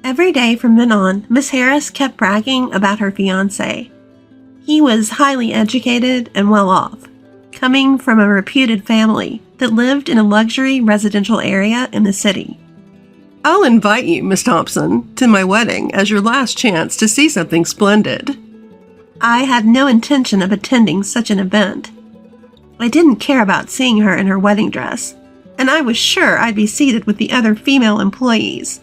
Every day from then on, Miss Harris kept bragging about her fiancé. He was highly educated and well off, coming from a reputed family that lived in a luxury residential area in the city. I'll invite you, Miss Thompson, to my wedding as your last chance to see something splendid. I had no intention of attending such an event. I didn't care about seeing her in her wedding dress, and I was sure I'd be seated with the other female employees.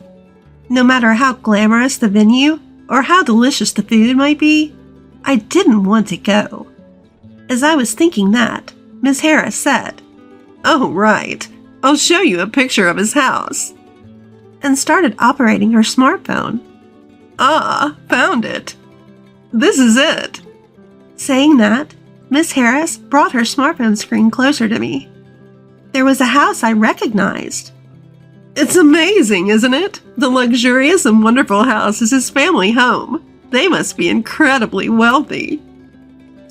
No matter how glamorous the venue or how delicious the food might be, I didn't want to go. As I was thinking that, Miss Harris said, "Oh, right. I'll show you a picture of his house," and started operating her smartphone. "Ah, found it. This is it." Saying that, Miss Harris brought her smartphone screen closer to me. There was a house I recognized. "It's amazing, isn't it? The luxurious and wonderful house is his family home. They must be incredibly wealthy,"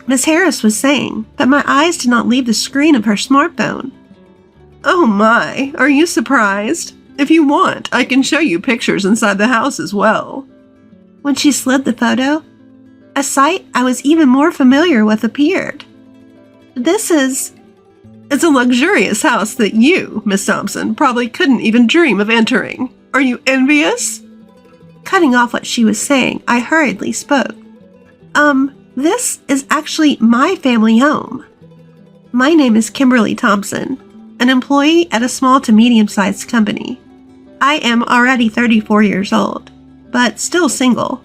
Miss Harris was saying, but my eyes did not leave the screen of her smartphone. "Oh my, are you surprised? If you want, I can show you pictures inside the house as well." When she slid the photo, a sight I was even more familiar with appeared. It's a luxurious house that you, Miss Thompson, probably couldn't even dream of entering. Are you envious? Cutting off what she was saying, I hurriedly spoke. This is actually my family home. My name is Kimberly Thompson, an employee at a small to medium-sized company. I am already 34 years old, but still single.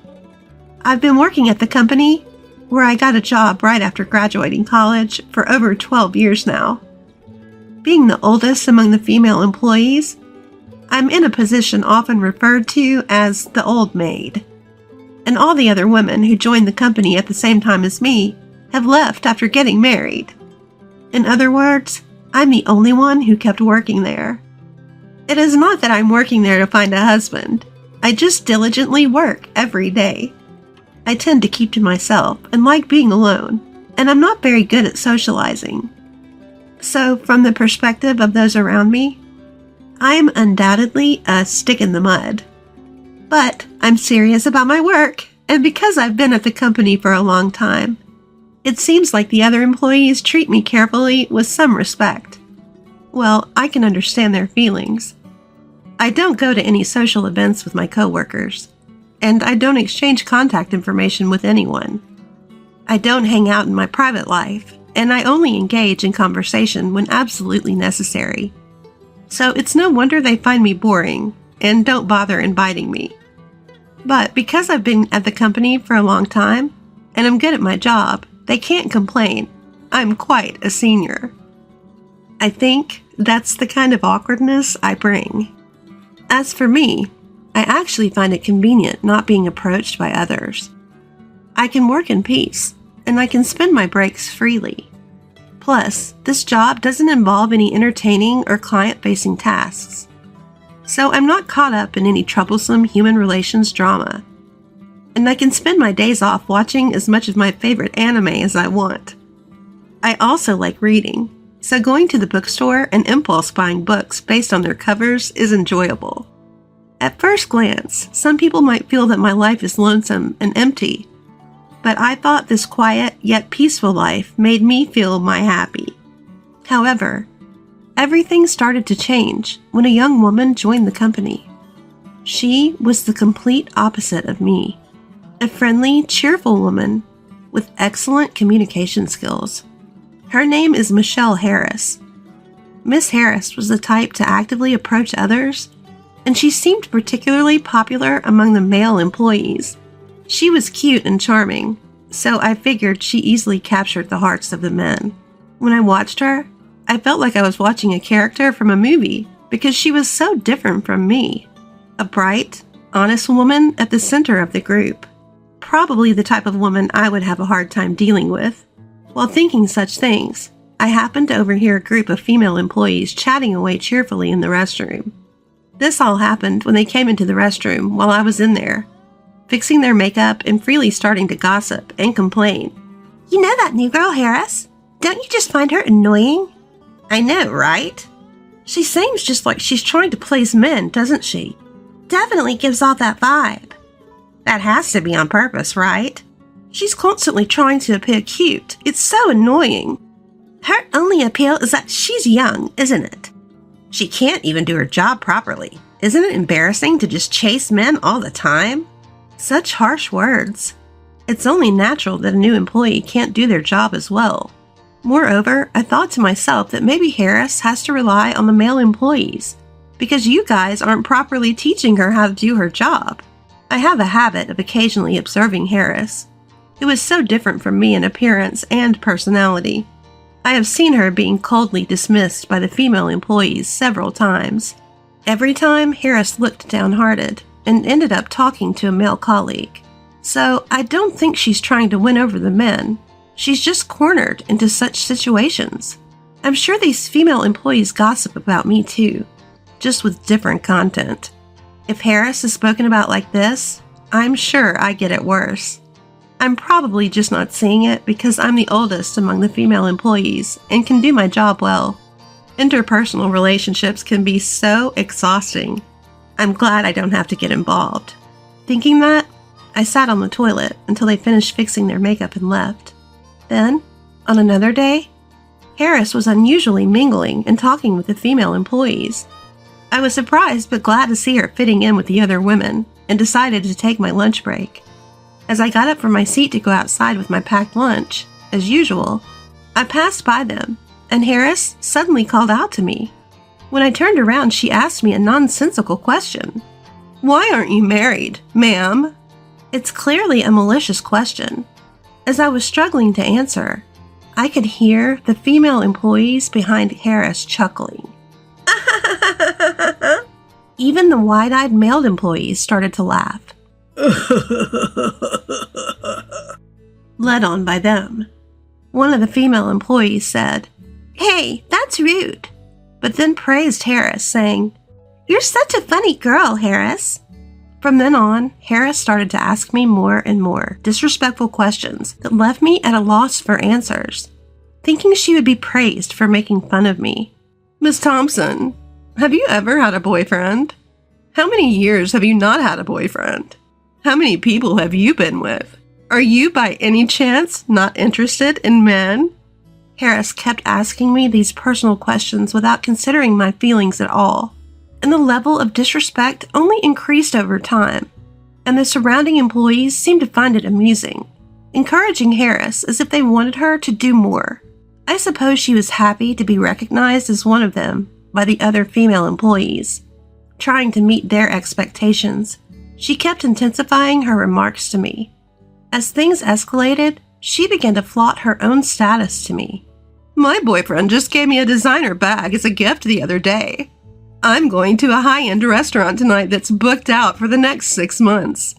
I've been working at the company, where I got a job right after graduating college, for over 12 years now. Being the oldest among the female employees, I'm in a position often referred to as the old maid. And all the other women who joined the company at the same time as me have left after getting married. In other words, I'm the only one who kept working there. It is not that I'm working there to find a husband. I just diligently work every day. I tend to keep to myself and like being alone, and I'm not very good at socializing. So, from the perspective of those around me, I'm undoubtedly a stick in the mud. But I'm serious about my work, and because I've been at the company for a long time, it seems like the other employees treat me carefully with some respect. Well, I can understand their feelings. I don't go to any social events with my coworkers, and I don't exchange contact information with anyone. I don't hang out in my private life, and I only engage in conversation when absolutely necessary. So it's no wonder they find me boring and don't bother inviting me. But because I've been at the company for a long time, and I'm good at my job, they can't complain. I'm quite a senior. I think that's the kind of awkwardness I bring. As for me, I actually find it convenient not being approached by others. I can work in peace, and I can spend my breaks freely. Plus, this job doesn't involve any entertaining or client-facing tasks. So I'm not caught up in any troublesome human relations drama. And I can spend my days off watching as much of my favorite anime as I want. I also like reading, so going to the bookstore and impulse buying books based on their covers is enjoyable. At first glance, some people might feel that my life is lonesome and empty, but I thought this quiet yet peaceful life made me feel my happy. However, everything started to change when a young woman joined the company. She was the complete opposite of me, a friendly, cheerful woman with excellent communication skills. Her name is Michelle Harris. Miss Harris was the type to actively approach others, and she seemed particularly popular among the male employees. She was cute and charming, so I figured she easily captured the hearts of the men. When I watched her, I felt like I was watching a character from a movie because she was so different from me. A bright, honest woman at the center of the group. Probably the type of woman I would have a hard time dealing with. While thinking such things, I happened to overhear a group of female employees chatting away cheerfully in the restroom. This all happened when they came into the restroom while I was in there, fixing their makeup and freely starting to gossip and complain. "You know that new girl, Harris? Don't you just find her annoying?" "I know, right? She seems just like she's trying to please men, doesn't she? definitely gives off that vibe. That has to be on purpose, right? She's constantly trying to appear cute. It's so annoying. Her only appeal is that she's young, isn't it? She can't even do her job properly. Isn't it embarrassing to just chase men all the time? Such harsh words. It's only natural that a new employee can't do their job as well. Moreover, I thought to myself that maybe Harris has to rely on the male employees because you guys aren't properly teaching her how to do her job. I have a habit of occasionally observing Harris, who is so different from me in appearance and personality. I have seen her being coldly dismissed by the female employees several times. Every time, Harris looked downhearted and ended up talking to a male colleague. So I don't think she's trying to win over the men. She's just cornered into such situations. I'm sure these female employees gossip about me too, just with different content. If Harris is spoken about like this, I'm sure I get it worse. I'm probably just not seeing it because I'm the oldest among the female employees and can do my job well. Interpersonal relationships can be so exhausting. I'm glad I don't have to get involved. Thinking that, I sat on the toilet until they finished fixing their makeup and left. Then, on another day, Harris was unusually mingling and talking with the female employees. I was surprised but glad to see her fitting in with the other women and decided to take my lunch break. As I got up from my seat to go outside with my packed lunch, as usual, I passed by them, and Harris suddenly called out to me. When I turned around, she asked me a nonsensical question. "Why aren't you married, ma'am?" It's clearly a malicious question. As I was struggling to answer, I could hear the female employees behind Harris chuckling. Even the wide-eyed male employees started to laugh. Led on by them. One of the female employees said, "Hey, that's rude," but then praised Harris, saying, "You're such a funny girl, Harris." From then on, Harris started to ask me more and more disrespectful questions that left me at a loss for answers, thinking she would be praised for making fun of me. "Miss Thompson, have you ever had a boyfriend? How many years have you not had a boyfriend? How many people have you been with? Are you by any chance not interested in men?" Harris kept asking me these personal questions without considering my feelings at all, and the level of disrespect only increased over time, and the surrounding employees seemed to find it amusing, encouraging Harris as if they wanted her to do more. I suppose she was happy to be recognized as one of them by the other female employees. Trying to meet their expectations, she kept intensifying her remarks to me. As things escalated, she began to flaunt her own status to me. "My boyfriend just gave me a designer bag as a gift the other day. I'm going to a high-end restaurant tonight that's booked out for the next 6 months.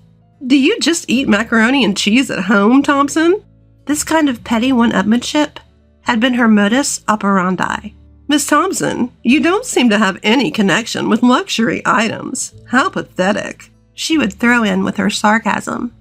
Do you just eat macaroni and cheese at home, Thompson?" This kind of petty one-upmanship had been her modus operandi. "Miss Thompson, you don't seem to have any connection with luxury items. How pathetic," she would throw in with her sarcasm.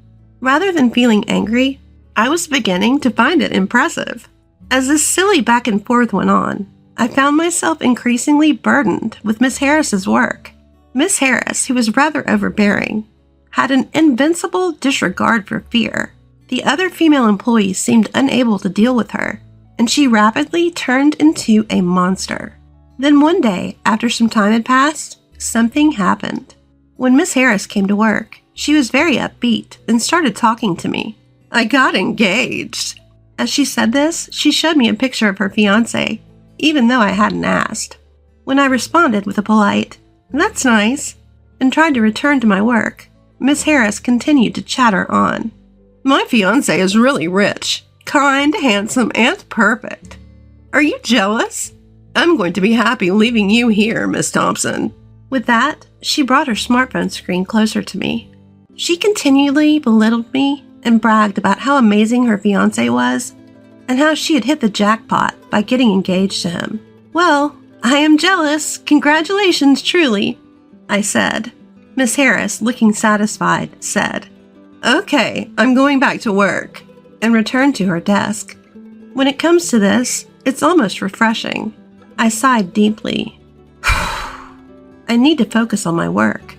Rather than feeling angry, I was beginning to find it impressive. As this silly back and forth went on, I found myself increasingly burdened with Miss Harris's work. Miss Harris, who was rather overbearing, had an invincible disregard for fear. The other female employees seemed unable to deal with her, and she rapidly turned into a monster. Then one day, after some time had passed, something happened. When Miss Harris came to work, she was very upbeat and started talking to me. "I got engaged." As she said this, she showed me a picture of her fiancé, even though I hadn't asked. When I responded with a polite, "That's nice," and tried to return to my work, Miss Harris continued to chatter on. "My fiancé is really rich, kind, handsome, and perfect. Are you jealous? I'm going to be happy leaving you here, Miss Thompson." With that, she brought her smartphone screen closer to me. She continually belittled me and bragged about how amazing her fiancé was and how she had hit the jackpot by getting engaged to him. "Well, I am jealous. Congratulations, truly," I said. Miss Harris, looking satisfied, said, "Okay, I'm going back to work," and returned to her desk. When it comes to this, it's almost refreshing. I sighed deeply. I need to focus on my work.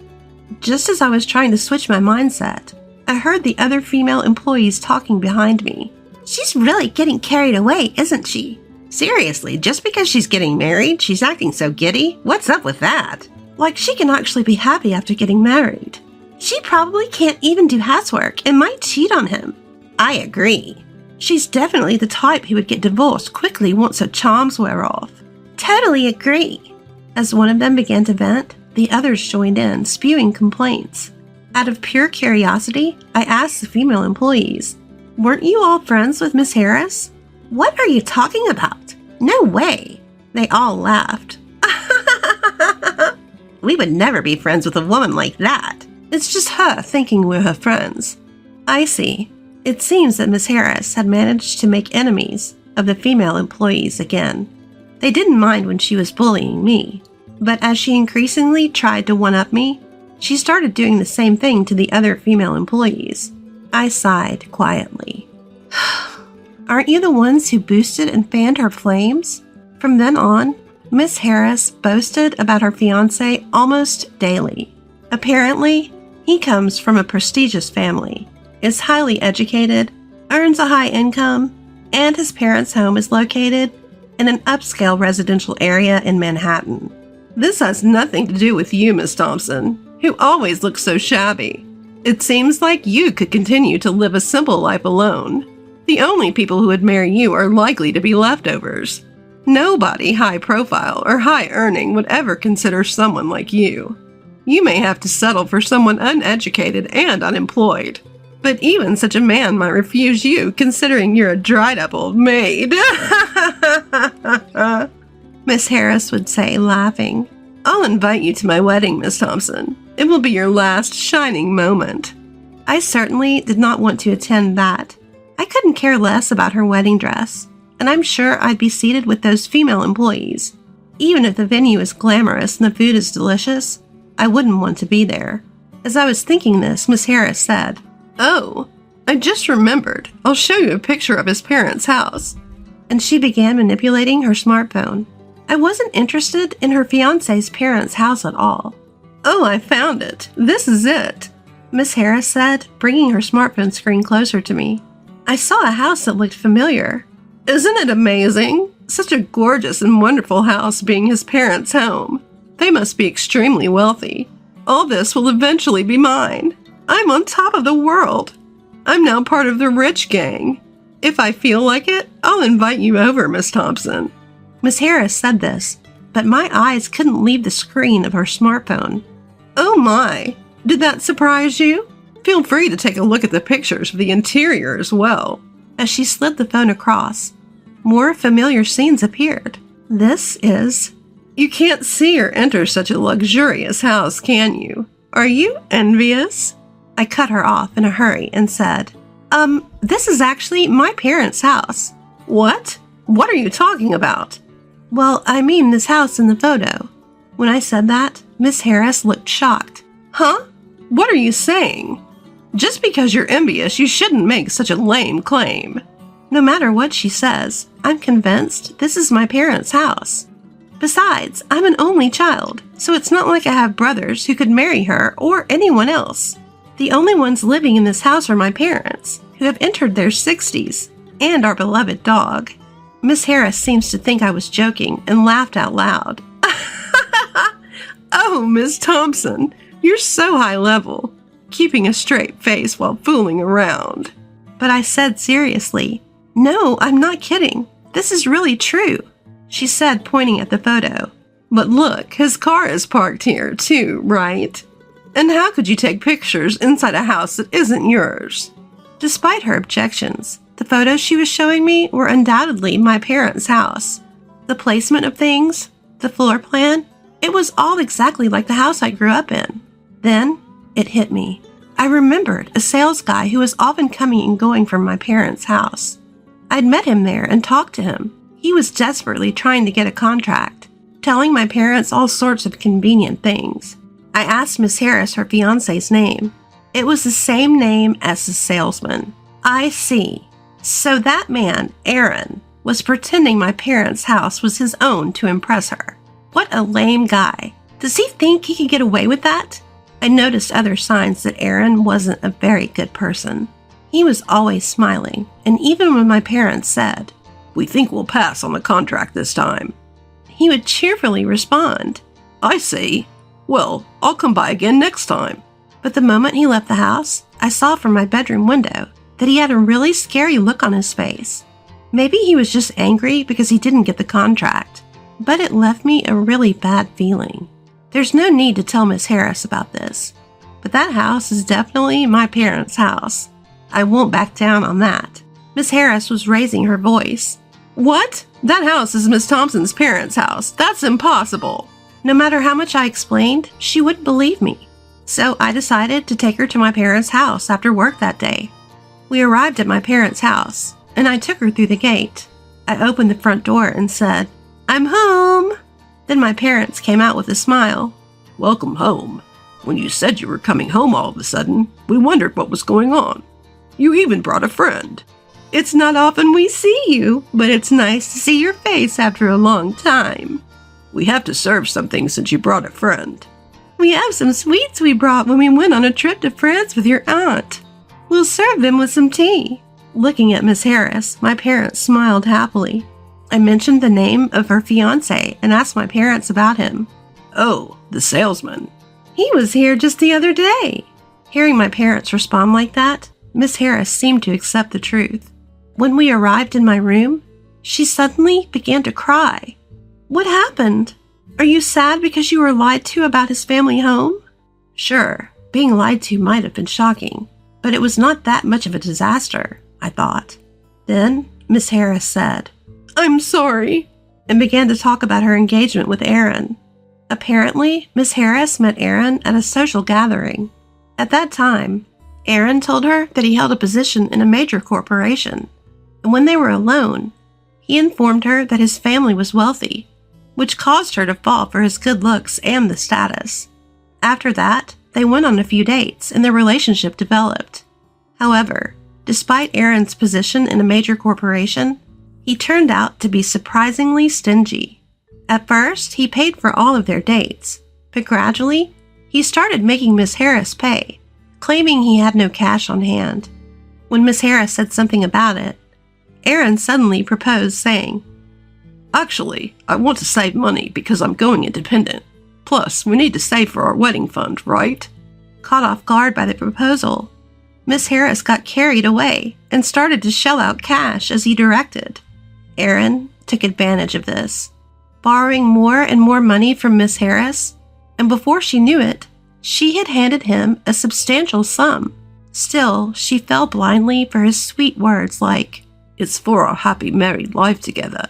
Just as I was trying to switch my mindset, I heard the other female employees talking behind me. She's really getting carried away, isn't she? Seriously, just because she's getting married, she's acting so giddy? What's up with that? Like she can actually be happy after getting married. She probably can't even do housework and might cheat on him. I agree. She's definitely the type who would get divorced quickly once her charms wear off. Totally agree. As one of them began to vent, the others joined in, spewing complaints. Out of pure curiosity, I asked the female employees, "Weren't you all friends with Miss Harris?" "What are you talking about? No way." They all laughed. "We would never be friends with a woman like that. It's just her thinking we're her friends." I see. It seems that Miss Harris had managed to make enemies of the female employees again. They didn't mind when she was bullying me, but as she increasingly tried to one-up me, she started doing the same thing to the other female employees. I sighed quietly. Aren't you the ones who boosted and fanned her flames? From then on, Miss Harris boasted about her fiancé almost daily. Apparently, he comes from a prestigious family, is highly educated, earns a high income, and his parents' home is located in an upscale residential area in Manhattan. This has nothing to do with you, Miss Thompson, who always looks so shabby. It seems like you could continue to live a simple life alone. The only people who would marry you are likely to be leftovers. Nobody high profile or high earning would ever consider someone like you. You may have to settle for someone uneducated and unemployed. But even such a man might refuse you, considering you're a dried-up old maid. Miss Harris would say, laughing. I'll invite you to my wedding, Miss Thompson. It will be your last shining moment. I certainly did not want to attend that. I couldn't care less about her wedding dress, and I'm sure I'd be seated with those female employees. Even if the venue is glamorous and the food is delicious, I wouldn't want to be there. As I was thinking this, Miss Harris said, "Oh, I just remembered. I'll show you a picture of his parents' house." And she began manipulating her smartphone. I wasn't interested in her fiancé's parents' house at all. "Oh, I found it. This is it," Miss Harris said, bringing her smartphone screen closer to me. I saw a house that looked familiar. "Isn't it amazing? Such a gorgeous and wonderful house being his parents' home. They must be extremely wealthy. All this will eventually be mine. I'm on top of the world. I'm now part of the rich gang. If I feel like it, I'll invite you over, Miss Thompson." Miss Harris said this, but my eyes couldn't leave the screen of her smartphone. "Oh my, did that surprise you? Feel free to take a look at the pictures of the interior as well." As she slid the phone across, more familiar scenes appeared. This is... You can't see or enter such a luxurious house, can you? Are you envious? I cut her off in a hurry and said, this is actually my parents' house." "What? What are you talking about?" "Well, I mean this house in the photo." When I said that, Miss Harris looked shocked. "Huh? What are you saying? Just because you're envious, you shouldn't make such a lame claim." No matter what she says, I'm convinced this is my parents' house. Besides, I'm an only child, so it's not like I have brothers who could marry her or anyone else. The only ones living in this house are my parents, who have entered their 60s, and our beloved dog. Miss Harris seems to think I was joking and laughed out loud. "Oh, Miss Thompson, you're so high level, keeping a straight face while fooling around." But I said seriously, "No, I'm not kidding. This is really true," she said, pointing at the photo. "But look, his car is parked here too, right? And how could you take pictures inside a house that isn't yours?" Despite her objections, the photos she was showing me were undoubtedly my parents' house. The placement of things, the floor plan, it was all exactly like the house I grew up in. Then it hit me. I remembered a sales guy who was often coming and going from my parents' house. I'd met him there and talked to him. He was desperately trying to get a contract, telling my parents all sorts of convenient things. I asked Miss Harris her fiancé's name. It was the same name as the salesman. I see. So that man, Aaron, was pretending my parents' house was his own to impress her. What a lame guy. Does he think he could get away with that? I noticed other signs that Aaron wasn't a very good person. He was always smiling, and even when my parents said, "We think we'll pass on the contract this time," he would cheerfully respond, "I see. Well, I'll come by again next time." But the moment he left the house, I saw from my bedroom window that he had a really scary look on his face. Maybe he was just angry because he didn't get the contract, but it left me a really bad feeling. There's no need to tell Miss Harris about this, but that house is definitely my parents' house. I won't back down on that. Miss Harris was raising her voice. "What? That house is Miss Thompson's parents' house. That's impossible." No matter how much I explained, she wouldn't believe me. So I decided to take her to my parents' house after work that day. We arrived at my parents' house, and I took her through the gate. I opened the front door and said, "I'm home." Then my parents came out with a smile. "Welcome home. When you said you were coming home all of a sudden, we wondered what was going on. You even brought a friend." "It's not often we see you, but it's nice to see your face after a long time." "We have to serve something since you brought a friend." "We have some sweets we brought when we went on a trip to France with your aunt. We'll serve them with some tea." Looking at Miss Harris, my parents smiled happily. I mentioned the name of her fiancé and asked my parents about him. "Oh, the salesman. He was here just the other day." Hearing my parents respond like that, Miss Harris seemed to accept the truth. When we arrived in my room, she suddenly began to cry. "What happened? Are you sad because you were lied to about his family home?" Sure, being lied to might have been shocking, but it was not that much of a disaster, I thought. Then Miss Harris said, "I'm sorry," and began to talk about her engagement with Aaron. Apparently, Miss Harris met Aaron at a social gathering. At that time, Aaron told her that he held a position in a major corporation, and when they were alone, he informed her that his family was wealthy, which caused her to fall for his good looks and the status. After that, they went on a few dates and their relationship developed. However, despite Aaron's position in a major corporation, he turned out to be surprisingly stingy. At first, he paid for all of their dates, but gradually, he started making Miss Harris pay, claiming he had no cash on hand. When Miss Harris said something about it, Aaron suddenly proposed, saying, "Actually, I want to save money because I'm going independent. Plus, we need to save for our wedding fund, right?" Caught off guard by the proposal, Miss Harris got carried away and started to shell out cash as he directed. Aaron took advantage of this, borrowing more and more money from Miss Harris, and before she knew it, she had handed him a substantial sum. Still, she fell blindly for his sweet words like, "It's for our happy married life together."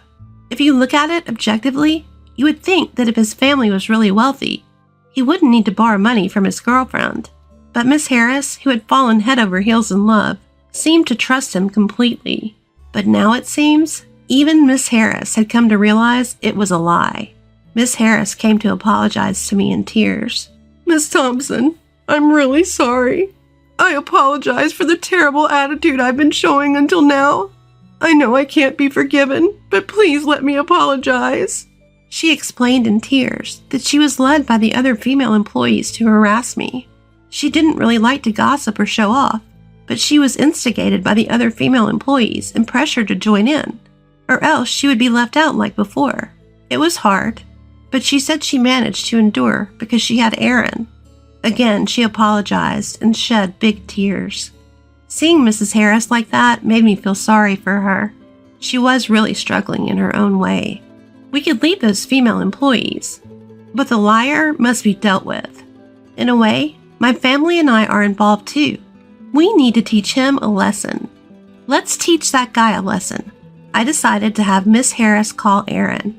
If you look at it objectively, you would think that if his family was really wealthy, he wouldn't need to borrow money from his girlfriend. But Miss Harris, who had fallen head over heels in love, seemed to trust him completely. But now it seems, even Miss Harris had come to realize it was a lie. Miss Harris came to apologize to me in tears. "Miss Thompson, I'm really sorry. I apologize for the terrible attitude I've been showing until now. I know I can't be forgiven, but please let me apologize." She explained in tears that she was led by the other female employees to harass me. She didn't really like to gossip or show off, but she was instigated by the other female employees and pressured to join in, or else she would be left out like before. It was hard, but she said she managed to endure because she had Aaron. Again, she apologized and shed big tears. Seeing Mrs. Harris like that made me feel sorry for her. She was really struggling in her own way. We could leave those female employees, but the liar must be dealt with. In a way, my family and I are involved too. We need to teach him a lesson. Let's teach that guy a lesson. I decided to have Miss Harris call Aaron.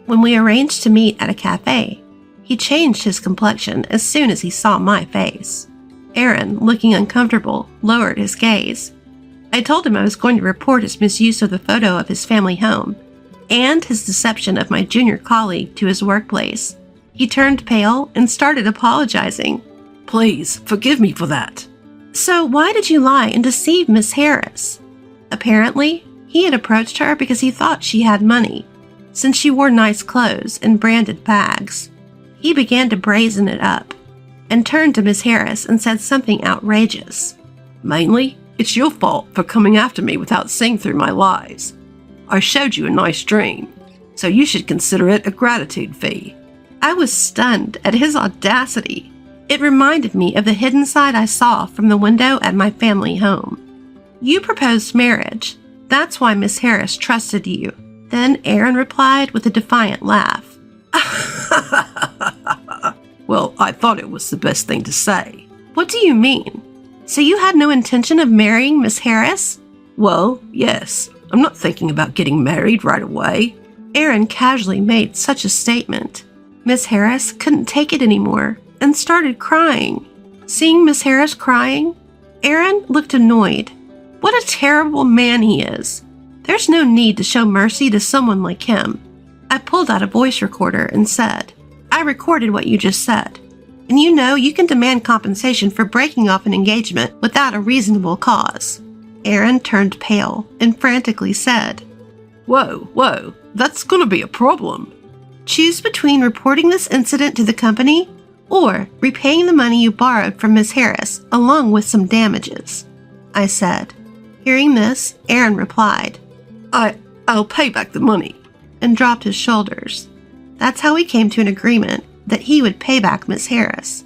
When we arranged to meet at a cafe, he changed his complexion as soon as he saw my face. Aaron, looking uncomfortable, lowered his gaze. I told him I was going to report his misuse of the photo of his family home and his deception of my junior colleague to his workplace. He turned pale and started apologizing. "Please, forgive me for that." "So why did you lie and deceive Miss Harris?" Apparently, he had approached her because he thought she had money, since she wore nice clothes and branded bags. He began to brazen it up. and turned to Miss Harris and said something outrageous. Mainly, it's your fault for coming after me without seeing through my lies. I showed you a nice dream, so you should consider it a gratitude fee. I was stunned at his audacity. It reminded me of the hidden side I saw from the window at my family home. You proposed marriage. That's why Miss Harris trusted you. Then Aaron replied with a defiant laugh. Well, I thought it was the best thing to say. What do you mean? So you had no intention of marrying Miss Harris? Well, yes. I'm not thinking about getting married right away. Aaron casually made such a statement. Miss Harris couldn't take it anymore and started crying. Seeing Miss Harris crying, Aaron looked annoyed. What a terrible man he is. There's no need to show mercy to someone like him. I pulled out a voice recorder and said, I recorded what you just said. And you know you can demand compensation for breaking off an engagement without a reasonable cause. Aaron turned pale and frantically said, Whoa, that's gonna be a problem. Choose between reporting this incident to the company or repaying the money you borrowed from Miss Harris along with some damages, I said. Hearing this, Aaron replied, I'll pay back the money, and dropped his shoulders. That's how we came to an agreement that he would pay back Miss Harris.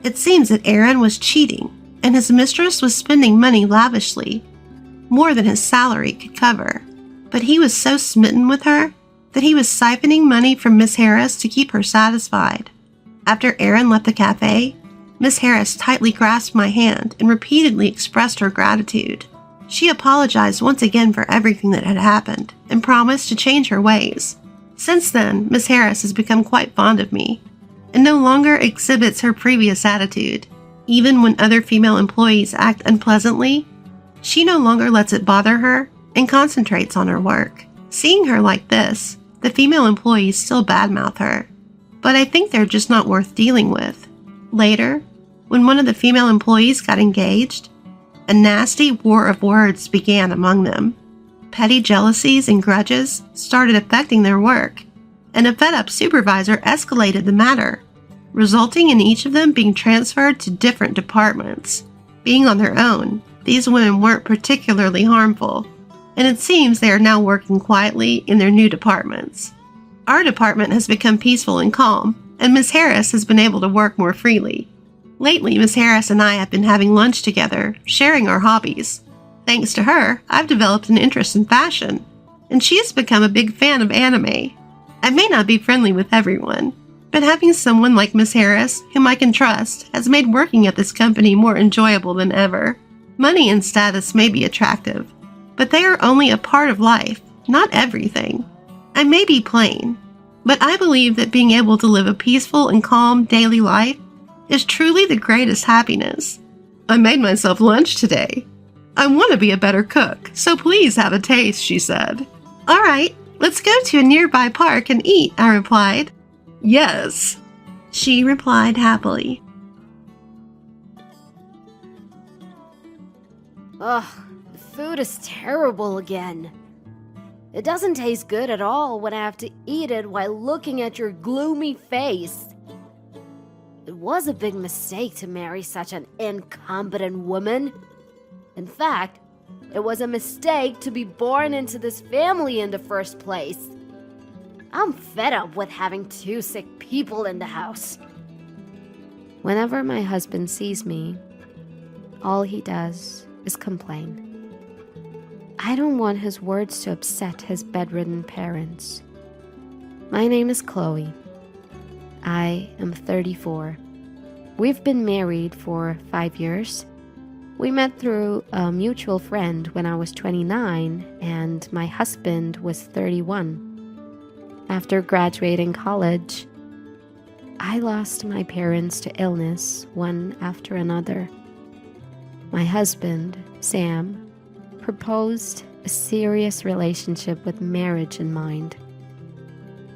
It seems that Aaron was cheating, and his mistress was spending money lavishly, more than his salary could cover. But he was so smitten with her that he was siphoning money from Miss Harris to keep her satisfied. After Aaron left the cafe, Miss Harris tightly grasped my hand and repeatedly expressed her gratitude. She apologized once again for everything that had happened and promised to change her ways. Since then, Miss Harris has become quite fond of me and no longer exhibits her previous attitude. Even when other female employees act unpleasantly, she no longer lets it bother her and concentrates on her work. Seeing her like this, the female employees still badmouth her, but I think they're just not worth dealing with. Later, when one of the female employees got engaged, a nasty war of words began among them. Petty jealousies and grudges started affecting their work, and a fed-up supervisor escalated the matter, resulting in each of them being transferred to different departments. Being on their own, these women weren't particularly harmful, and it seems they are now working quietly in their new departments. Our department has become peaceful and calm, and Miss Harris has been able to work more freely. Lately, Miss Harris and I have been having lunch together, sharing our hobbies. Thanks to her, I've developed an interest in fashion, and she has become a big fan of anime. I may not be friendly with everyone, but having someone like Miss Harris, whom I can trust, has made working at this company more enjoyable than ever. Money and status may be attractive, but they are only a part of life, not everything. I may be plain, but I believe that being able to live a peaceful and calm daily life is truly the greatest happiness. I made myself lunch today. I want to be a better cook, so please have a taste, she said. All right, let's go to a nearby park and eat, I replied. Yes, she replied happily. Ugh, the food is terrible again. It doesn't taste good at all when I have to eat it while looking at your gloomy face. It was a big mistake to marry such an incompetent woman. In fact, it was a mistake to be born into this family in the first place. I'm fed up with having two sick people in the house. Whenever my husband sees me, all he does is complain. I don't want his words to upset his bedridden parents. My name is Chloe. I am 34. We've been married for 5 years. We met through a mutual friend when I was 29 and my husband was 31. After graduating college, I lost my parents to illness one after another. My husband, Sam, proposed a serious relationship with marriage in mind,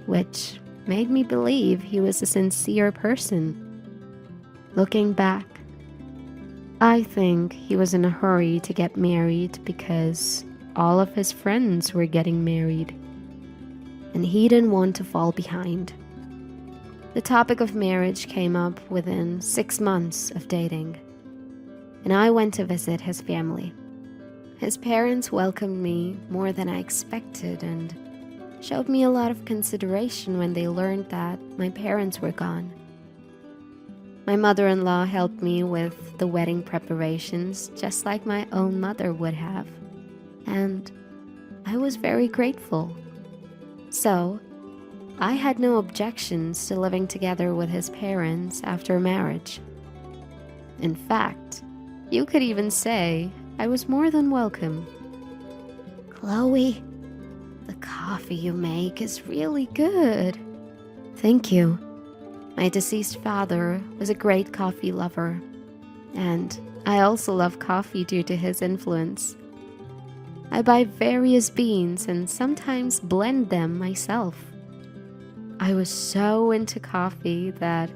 which made me believe he was a sincere person. Looking back, I think he was in a hurry to get married because all of his friends were getting married, and he didn't want to fall behind. The topic of marriage came up within 6 months of dating, and I went to visit his family. His parents welcomed me more than I expected and showed me a lot of consideration when they learned that my parents were gone. My mother-in-law helped me with the wedding preparations just like my own mother would have, and I was very grateful. So, I had no objections to living together with his parents after marriage. In fact, you could even say I was more than welcome. "Chloe, the coffee you make is really good." "Thank you." My deceased father was a great coffee lover, and I also love coffee due to his influence. I buy various beans and sometimes blend them myself. I was so into coffee that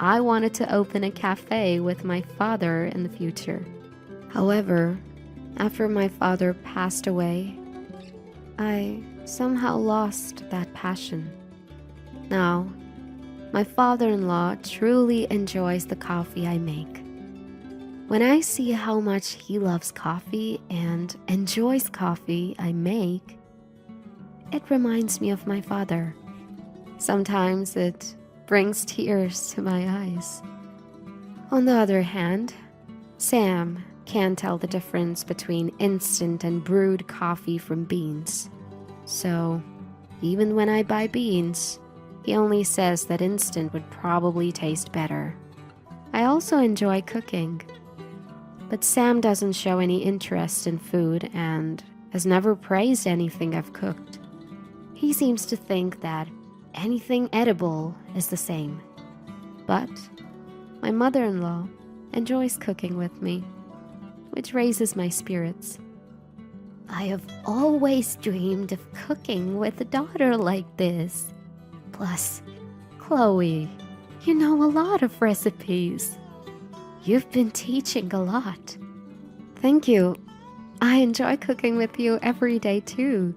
I wanted to open a cafe with my father in the future. However, after my father passed away, I somehow lost that passion. Now, my father-in-law truly enjoys the coffee I make. When I see how much he loves coffee and enjoys coffee I make, it reminds me of my father. Sometimes it brings tears to my eyes. On the other hand, Sam can't tell the difference between instant and brewed coffee from beans. So, even when I buy beans, he only says that instant would probably taste better. I also enjoy cooking, but Sam doesn't show any interest in food and has never praised anything I've cooked. He seems to think that anything edible is the same. But my mother-in-law enjoys cooking with me, which raises my spirits. I have always dreamed of cooking with a daughter like this. Plus, Chloe, you know a lot of recipes. You've been teaching a lot. Thank you. I enjoy cooking with you every day too.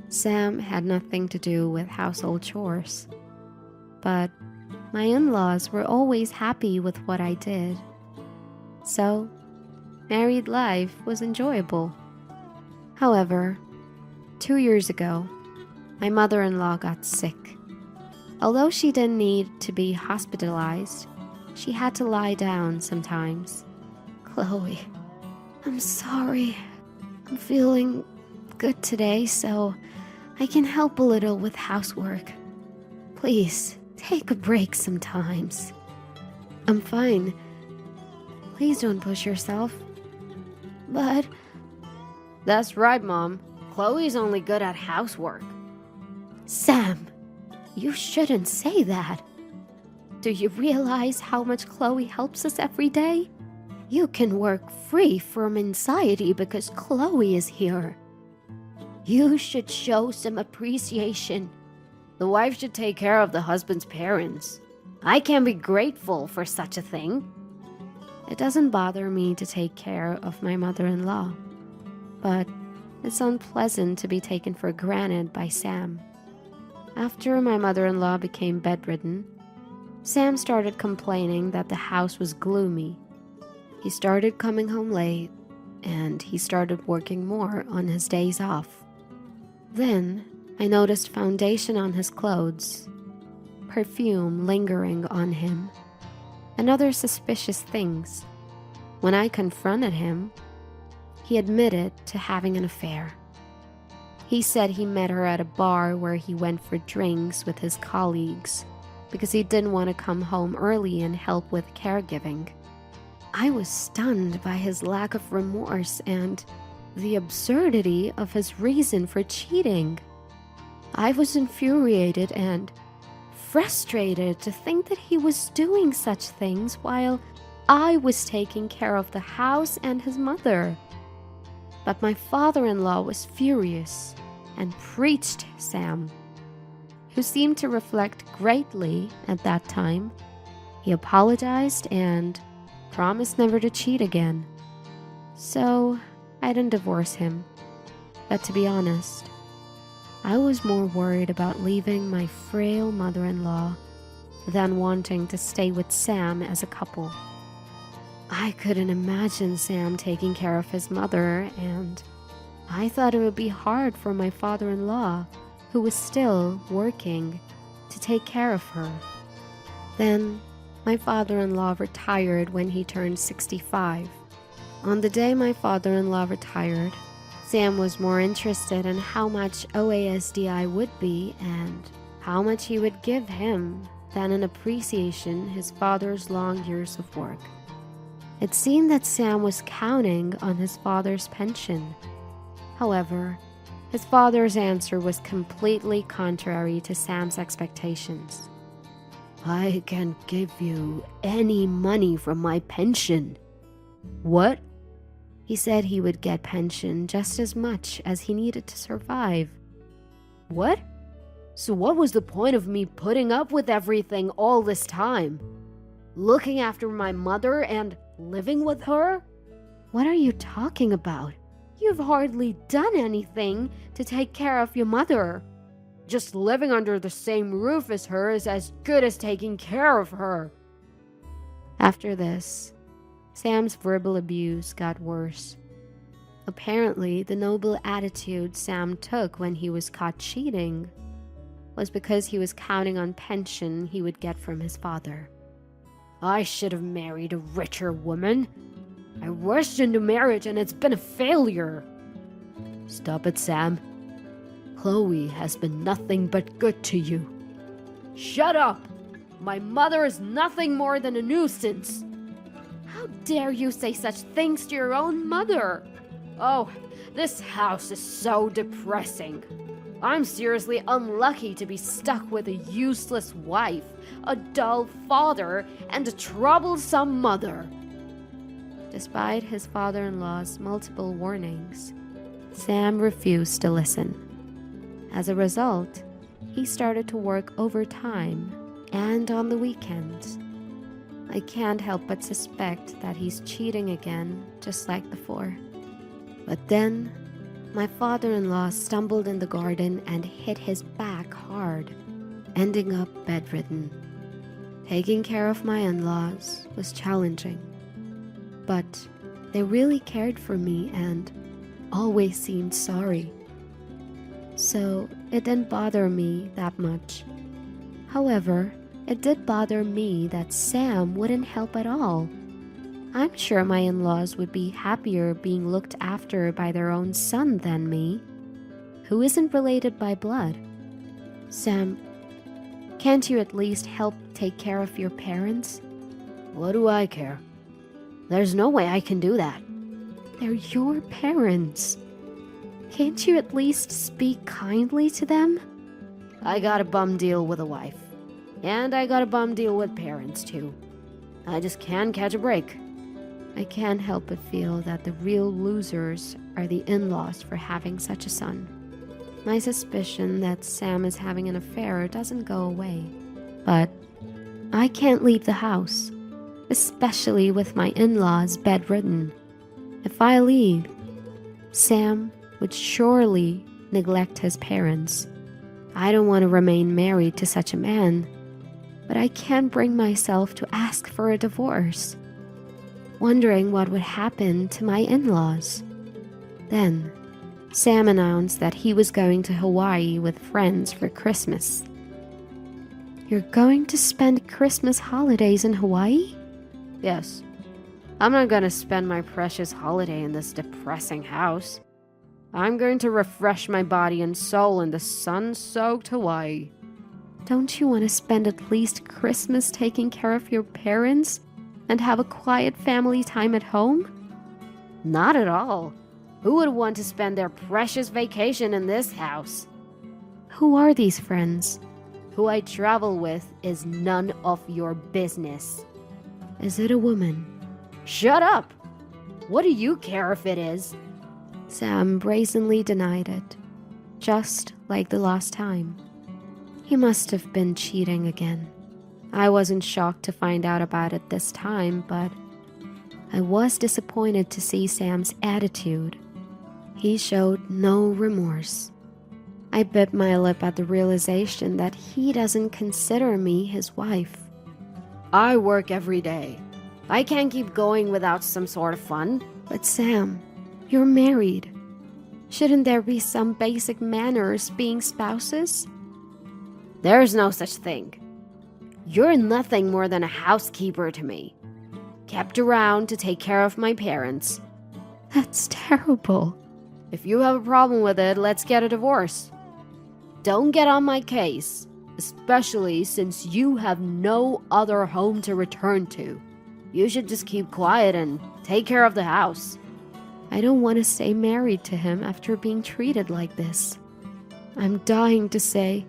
Sam had nothing to do with household chores, but my in-laws were always happy with what I did. So, married life was enjoyable. However, 2 years ago, my mother-in-law got sick. Although she didn't need to be hospitalized, she had to lie down sometimes. "Chloe, I'm sorry. I'm feeling good today, so I can help a little with housework. Please, take a break sometimes." "I'm fine. Please don't push yourself." "But..." "That's right, Mom. Chloe's only good at housework." "Sam, you shouldn't say that. Do you realize how much Chloe helps us every day? You can work free from anxiety because Chloe is here. You should show some appreciation." "The wife should take care of the husband's parents. I can be grateful for such a thing." It doesn't bother me to take care of my mother-in-law, but it's unpleasant to be taken for granted by Sam. After my mother-in-law became bedridden, Sam started complaining that the house was gloomy. He started coming home late, and he started working more on his days off. Then, I noticed foundation on his clothes, perfume lingering on him, and other suspicious things. When I confronted him, he admitted to having an affair. He said he met her at a bar where he went for drinks with his colleagues because he didn't want to come home early and help with caregiving. I was stunned by his lack of remorse and the absurdity of his reason for cheating. I was infuriated and frustrated to think that he was doing such things while I was taking care of the house and his mother. But my father-in-law was furious and preached Sam, who seemed to reflect greatly at that time. He apologized and promised never to cheat again. So I didn't divorce him. But to be honest, I was more worried about leaving my frail mother-in-law then wanting to stay with Sam as a couple. I couldn't imagine Sam taking care of his mother, and I thought it would be hard for my father-in-law, who was still working, to take care of her. Then, my father-in-law retired when he turned 65. On the day my father-in-law retired, Sam was more interested in how much OASDI would be and how much he would give him than in appreciation his father's long years of work. It seemed that Sam was counting on his father's pension. However, his father's answer was completely contrary to Sam's expectations. "I can't give you any money from my pension." "What?" He said he would get pension just as much as he needed to survive. "What? So what was the point of me putting up with everything all this time? Looking after my mother and living with her? What are you talking about? You've hardly done anything to take care of your mother. Just living under the same roof as her is as good as taking care of her." After this, Sam's verbal abuse got worse. Apparently, the noble attitude Sam took when he was caught cheating was because he was counting on pension he would get from his father. "I should have married a richer woman. I rushed into marriage and it's been a failure." "Stop it, Sam. Chloe has been nothing but good to you." "Shut up! My mother is nothing more than a nuisance." "How dare you say such things to your own mother?" "Oh, this house is so depressing. I'm seriously unlucky to be stuck with a useless wife, a dull father, and a troublesome mother." Despite his father-in-law's multiple warnings, Sam refused to listen. As a result, he started to work overtime and on the weekends. I can't help but suspect that he's cheating again, just like before. But then, my father-in-law stumbled in the garden and hit his back hard, ending up bedridden. Taking care of my in-laws was challenging, but they really cared for me and always seemed sorry. So it didn't bother me that much. However, it did bother me that Sam wouldn't help at all. I'm sure my in-laws would be happier being looked after by their own son than me, who isn't related by blood. "Sam, can't you at least help take care of your parents?" "What do I care? There's no way I can do that." "They're your parents. Can't you at least speak kindly to them?" "I got a bum deal with a wife. And I got a bum deal with parents too. I just can't catch a break." I can't help but feel that the real losers are the in-laws for having such a son. My suspicion that Sam is having an affair doesn't go away. But I can't leave the house, especially with my in-laws bedridden. If I leave, Sam would surely neglect his parents. I don't want to remain married to such a man, but I can't bring myself to ask for a divorce. Wondering what would happen to my in-laws. Then, Sam announced that he was going to Hawaii with friends for Christmas. "You're going to spend Christmas holidays in Hawaii?" "Yes. I'm not going to spend my precious holiday in this depressing house. I'm going to refresh my body and soul in the sun-soaked Hawaii." "Don't you want to spend at least Christmas taking care of your parents and have a quiet family time at home?" "Not at all. Who would want to spend their precious vacation in this house?" "Who are these friends?" "Who I travel with is none of your business." "Is it a woman?" "Shut up! What do you care if it is?" Sam brazenly denied it, just like the last time. He must have been cheating again. I wasn't shocked to find out about it this time, but I was disappointed to see Sam's attitude. He showed no remorse. I bit my lip at the realization that he doesn't consider me his wife. I work every day. I can't keep going without some sort of fun. But Sam, you're married. Shouldn't there be some basic manners being spouses? There's no such thing. You're nothing more than a housekeeper to me. Kept around to take care of my parents. That's terrible. If you have a problem with it, let's get a divorce. Don't get on my case, especially since you have no other home to return to. You should just keep quiet and take care of the house. I don't want to stay married to him after being treated like this. I'm dying to say,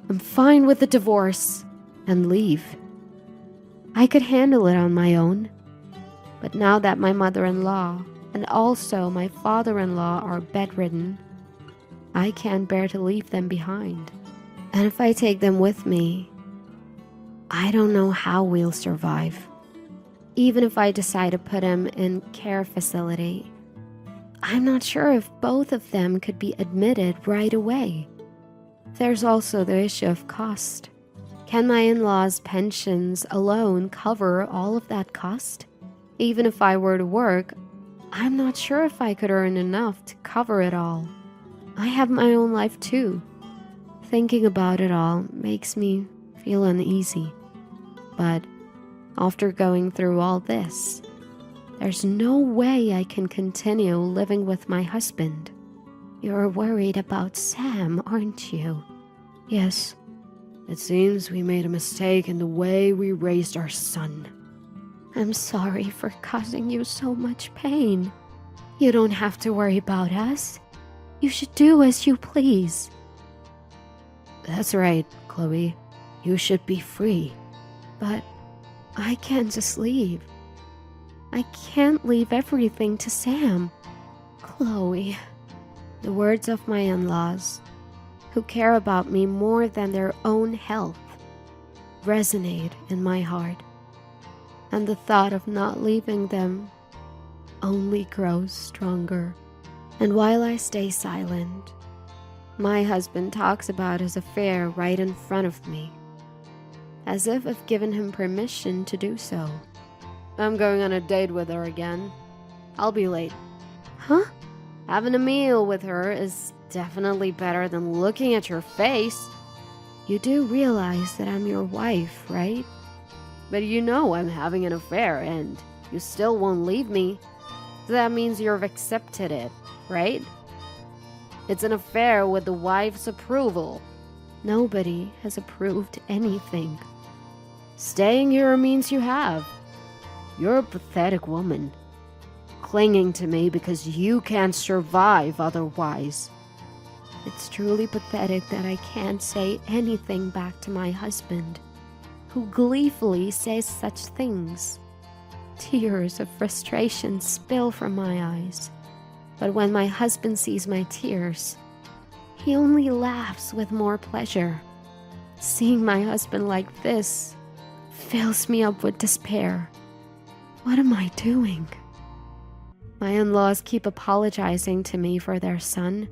I'm fine with the divorce, and leave. I could handle it on my own. But now that my mother-in-law and also my father-in-law are bedridden, I can't bear to leave them behind. And if I take them with me, I don't know how we'll survive. Even if I decide to put him in care facility, I'm not sure if both of them could be admitted right away. There's also the issue of cost. Can my in-laws' pensions alone cover all of that cost? Even if I were to work, I'm not sure if I could earn enough to cover it all. I have my own life too. Thinking about it all makes me feel uneasy. But after going through all this, there's no way I can continue living with my husband. You're worried about Sam, aren't you? Yes. It seems we made a mistake in the way we raised our son. I'm sorry for causing you so much pain. You don't have to worry about us. You should do as you please. That's right, Chloe. You should be free. But I can't just leave. I can't leave everything to Sam. Chloe. The words of my in-laws, who care about me more than their own health, resonate in my heart. And the thought of not leaving them only grows stronger. And while I stay silent, my husband talks about his affair right in front of me, as if I've given him permission to do so. I'm going on a date with her again. I'll be late. Huh? Having a meal with her is definitely better than looking at your face. You do realize that I'm your wife, right? But you know I'm having an affair and you still won't leave me. So that means you've accepted it, right? It's an affair with the wife's approval. Nobody has approved anything. Staying here means you have. You're a pathetic woman, clinging to me because you can't survive otherwise. It's truly pathetic that I can't say anything back to my husband, who gleefully says such things. Tears of frustration spill from my eyes, but when my husband sees my tears, he only laughs with more pleasure. Seeing my husband like this fills me up with despair. What am I doing? My in-laws keep apologizing to me for their son,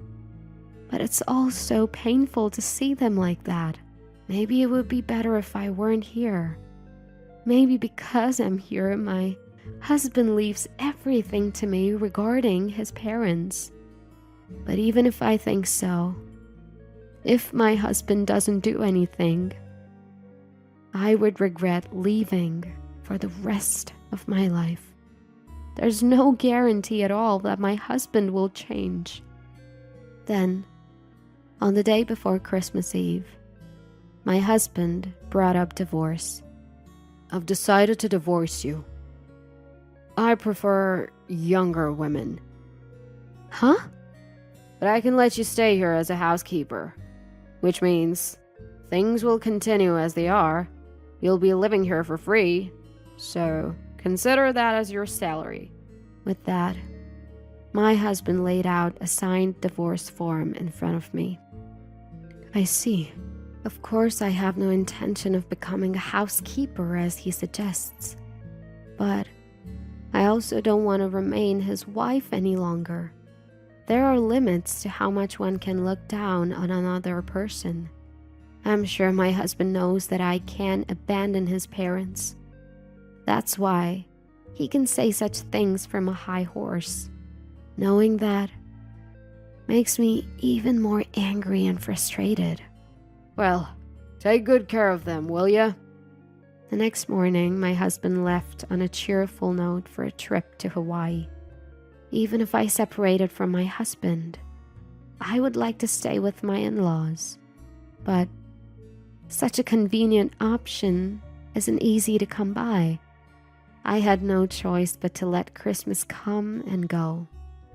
but it's all so painful to see them like that. Maybe it would be better if I weren't here. Maybe because I'm here, my husband leaves everything to me regarding his parents. But even if I think so, if my husband doesn't do anything, I would regret leaving for the rest of my life. There's no guarantee at all that my husband will change. Then, on the day before Christmas Eve, my husband brought up divorce. I've decided to divorce you. I prefer younger women. Huh? But I can let you stay here as a housekeeper, which means things will continue as they are. You'll be living here for free, so consider that as your salary. With that, my husband laid out a signed divorce form in front of me. I see. Of course, I have no intention of becoming a housekeeper as he suggests. But I also don't want to remain his wife any longer. there are limits to how much one can look down on another person. I'm sure my husband knows that I can't abandon his parents. That's why he can say such things from a high horse. Knowing that makes me even more angry and frustrated. Well, take good care of them, will ya? The next morning, my husband left on a cheerful note for a trip to Hawaii. Even if I separated from my husband, I would like to stay with my in-laws. But such a convenient option isn't easy to come by. I had no choice but to let Christmas come and go.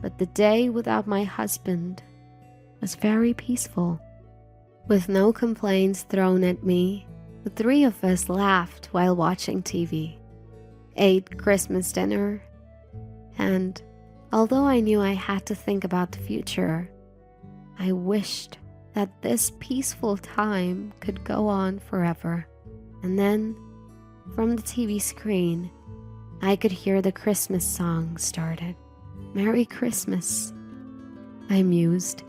But the day without my husband was very peaceful. With no complaints thrown at me, the three of us laughed while watching TV, ate Christmas dinner, and although I knew I had to think about the future, I wished that this peaceful time could go on forever. And then, from the TV screen, I could hear the Christmas song started. Merry Christmas, I mused,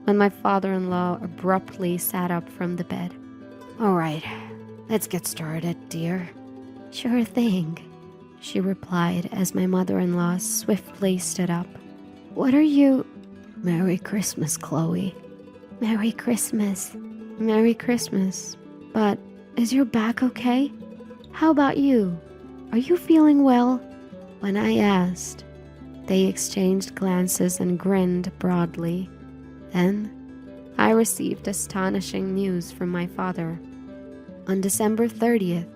when my father-in-law abruptly sat up from the bed. All right, let's get started, dear. Sure thing, she replied as my mother-in-law swiftly stood up. What are you... Merry Christmas, Chloe. Merry Christmas. Merry Christmas. But is your back okay? How about you? Are you feeling well? When I asked, they exchanged glances and grinned broadly. Then, I received astonishing news from my father. On December 30th,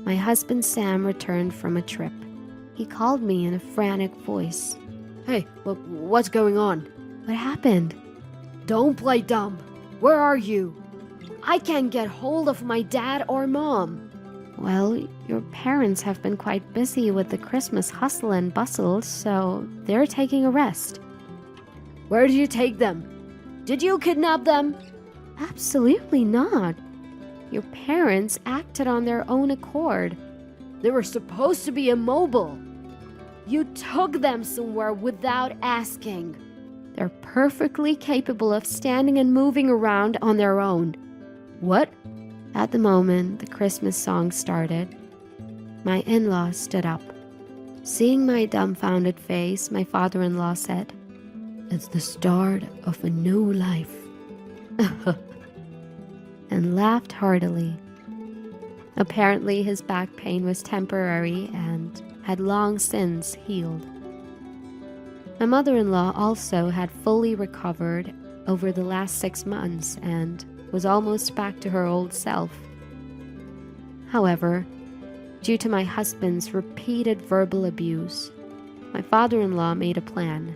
my husband Sam returned from a trip. He called me in a frantic voice. Hey, what's going on? What happened? Don't play dumb. Where are you? I can't get hold of my dad or mom. Well, your parents have been quite busy with the Christmas hustle and bustle, so they're taking a rest. Where did you take them? Did you kidnap them? Absolutely not. Your parents acted on their own accord. They were supposed to be immobile. You took them somewhere without asking. They're perfectly capable of standing and moving around on their own. What? At the moment the Christmas song started, my in-laws stood up. Seeing my dumbfounded face, my father-in-law said, It's the start of a new life. And laughed heartily. Apparently his back pain was temporary and had long since healed. My mother-in-law also had fully recovered over the last 6 months and was almost back to her old self. However, due to my husband's repeated verbal abuse, my father-in-law made a plan.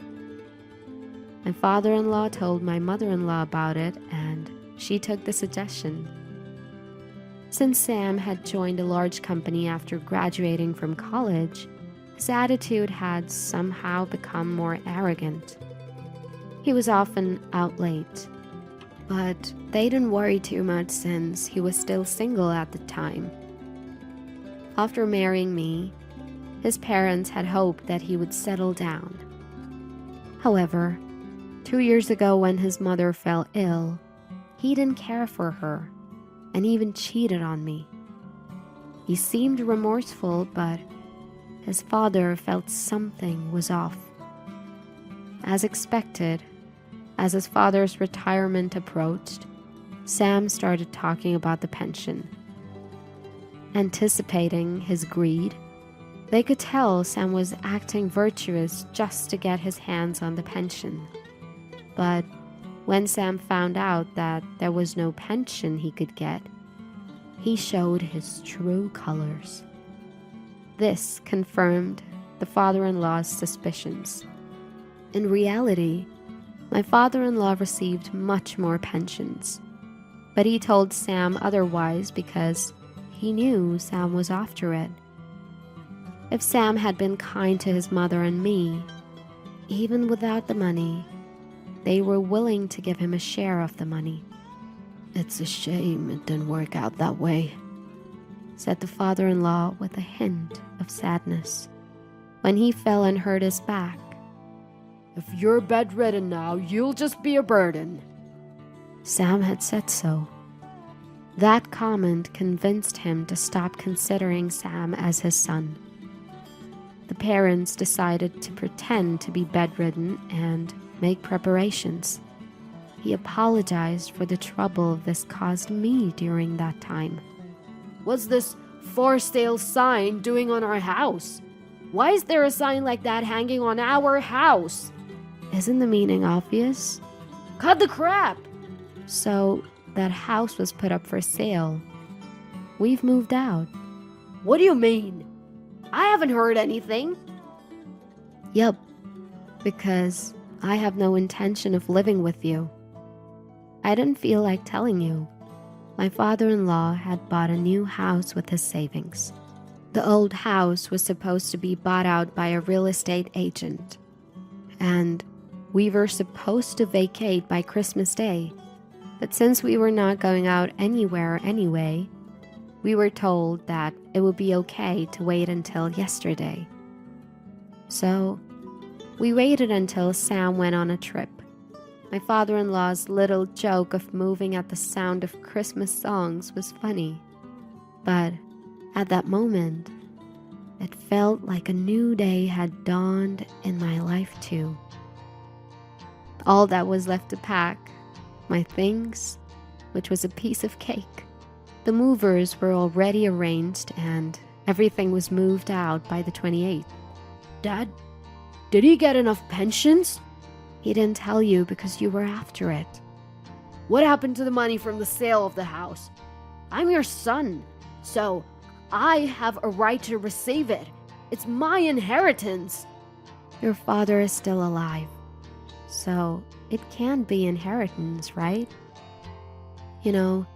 My father-in-law told my mother-in-law about it, and she took the suggestion. Since Sam had joined a large company after graduating from college, his attitude had somehow become more arrogant. He was often out late, but they didn't worry too much since he was still single at the time. After marrying me, his parents had hoped that he would settle down. However, 2 years ago when his mother fell ill, he didn't care for her and even cheated on me. He seemed remorseful, but his father felt something was off. As expected, as his father's retirement approached, Sam started talking about the pension. Anticipating his greed, they could tell Sam was acting virtuous just to get his hands on the pension. But when Sam found out that there was no pension he could get, he showed his true colors. This confirmed the father-in-law's suspicions. In reality, my father-in-law received much more pensions, but he told Sam otherwise because he knew Sam was after it. If Sam had been kind to his mother and me, even without the money, they were willing to give him a share of the money. It's a shame it didn't work out that way, said the father-in-law with a hint of sadness when he fell and hurt his back. If you're bedridden now, you'll just be a burden. Sam had said so. That comment convinced him to stop considering Sam as his son. The parents decided to pretend to be bedridden and make preparations. He apologized for the trouble this caused me during that time. What's this for sale sign doing on our house? Why is there a sign like that hanging on our house? Isn't the meaning obvious? Cut the crap! So that house was put up for sale. We've moved out. What do you mean? I haven't heard anything. Yup, because I have no intention of living with you. I didn't feel like telling you. My father-in-law had bought a new house with his savings. The old house was supposed to be bought out by a real estate agent. And we were supposed to vacate by Christmas Day. But since we were not going out anywhere anyway, we were told that it would be okay to wait until yesterday. So, we waited until Sam went on a trip. My father-in-law's little joke of moving at the sound of Christmas songs was funny. But at that moment, it felt like a new day had dawned in my life too. All that was left to pack, my things, which was a piece of cake. The movers were already arranged and everything was moved out by the 28th. Dad, did he get enough pensions? He didn't tell you because you were after it. What happened to the money from the sale of the house? I'm your son, so I have a right to receive it. It's my inheritance. Your father is still alive, so it can be inheritance, right? You know,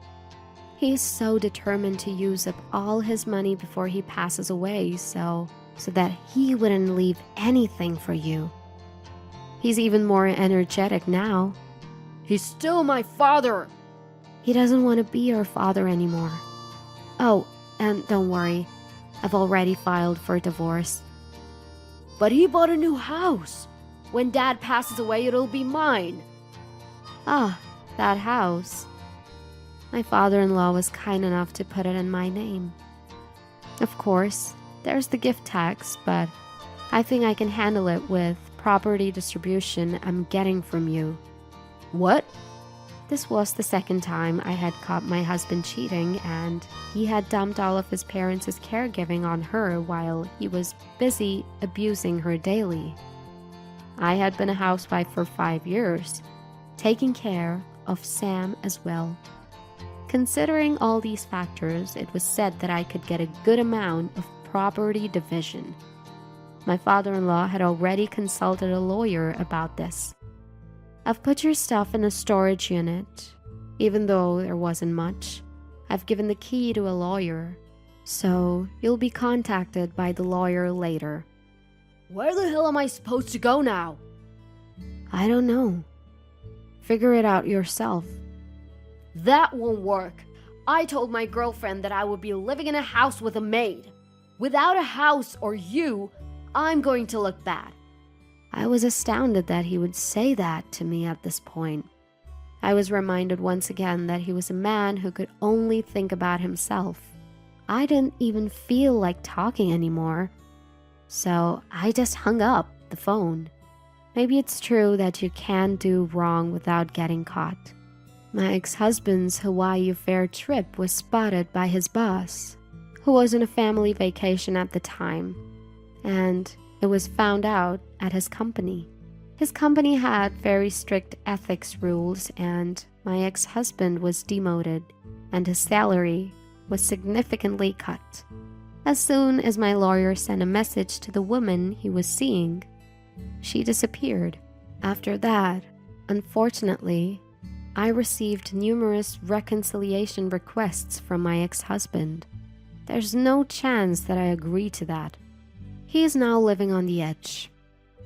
he's so determined to use up all his money before he passes away so that he wouldn't leave anything for you. He's even more energetic now. He's still my father. He doesn't want to be your father anymore. Oh, and don't worry, I've already filed for divorce. But he bought a new house. When Dad passes away, it'll be mine. Ah, that house. My father-in-law was kind enough to put it in my name. Of course, there's the gift tax, but I think I can handle it with property distribution I'm getting from you. What? This was the second time I had caught my husband cheating, and he had dumped all of his parents' caregiving on her while he was busy abusing her daily. I had been a housewife for 5 years, taking care of Sam as well. Considering all these factors, it was said that I could get a good amount of property division. My father-in-law had already consulted a lawyer about this. I've put your stuff in a storage unit, even though there wasn't much. I've given the key to a lawyer, so you'll be contacted by the lawyer later. Where the hell am I supposed to go now? I don't know. Figure it out yourself. That won't work. I told my girlfriend that I would be living in a house with a maid. Without a house or you, I'm going to look bad. I was astounded that he would say that to me at this point. I was reminded once again that he was a man who could only think about himself. I didn't even feel like talking anymore. So I just hung up the phone. Maybe it's true that you can do wrong without getting caught. My ex-husband's Hawaii affair trip was spotted by his boss, who was on a family vacation at the time, and it was found out at his company. His company had very strict ethics rules, and my ex-husband was demoted, and his salary was significantly cut. As soon as my lawyer sent a message to the woman he was seeing, she disappeared. After that, unfortunately, I received numerous reconciliation requests from my ex-husband. There's no chance that I agree to that. He is now living on the edge,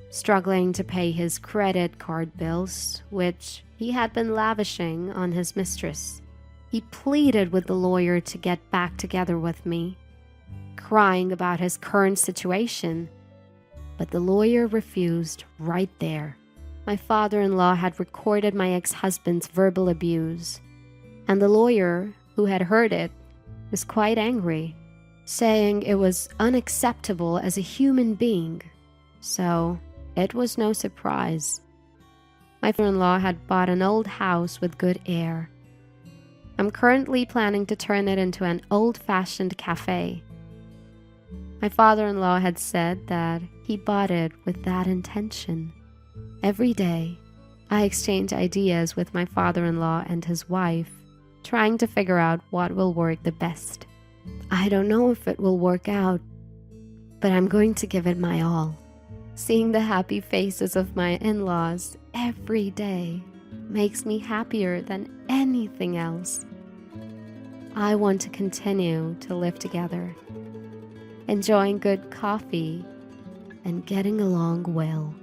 struggling to pay his credit card bills, which he had been lavishing on his mistress. He pleaded with the lawyer to get back together with me, crying about his current situation, but the lawyer refused right there. My father-in-law had recorded my ex-husband's verbal abuse, and the lawyer who had heard it was quite angry, saying it was unacceptable as a human being. So it was no surprise. My father-in-law had bought an old house with good air. I'm currently planning to turn it into an old-fashioned cafe. My father-in-law had said that he bought it with that intention. Every day, I exchange ideas with my father-in-law and his wife, trying to figure out what will work the best. I don't know if it will work out, but I'm going to give it my all. Seeing the happy faces of my in-laws every day makes me happier than anything else. I want to continue to live together, enjoying good coffee and getting along well.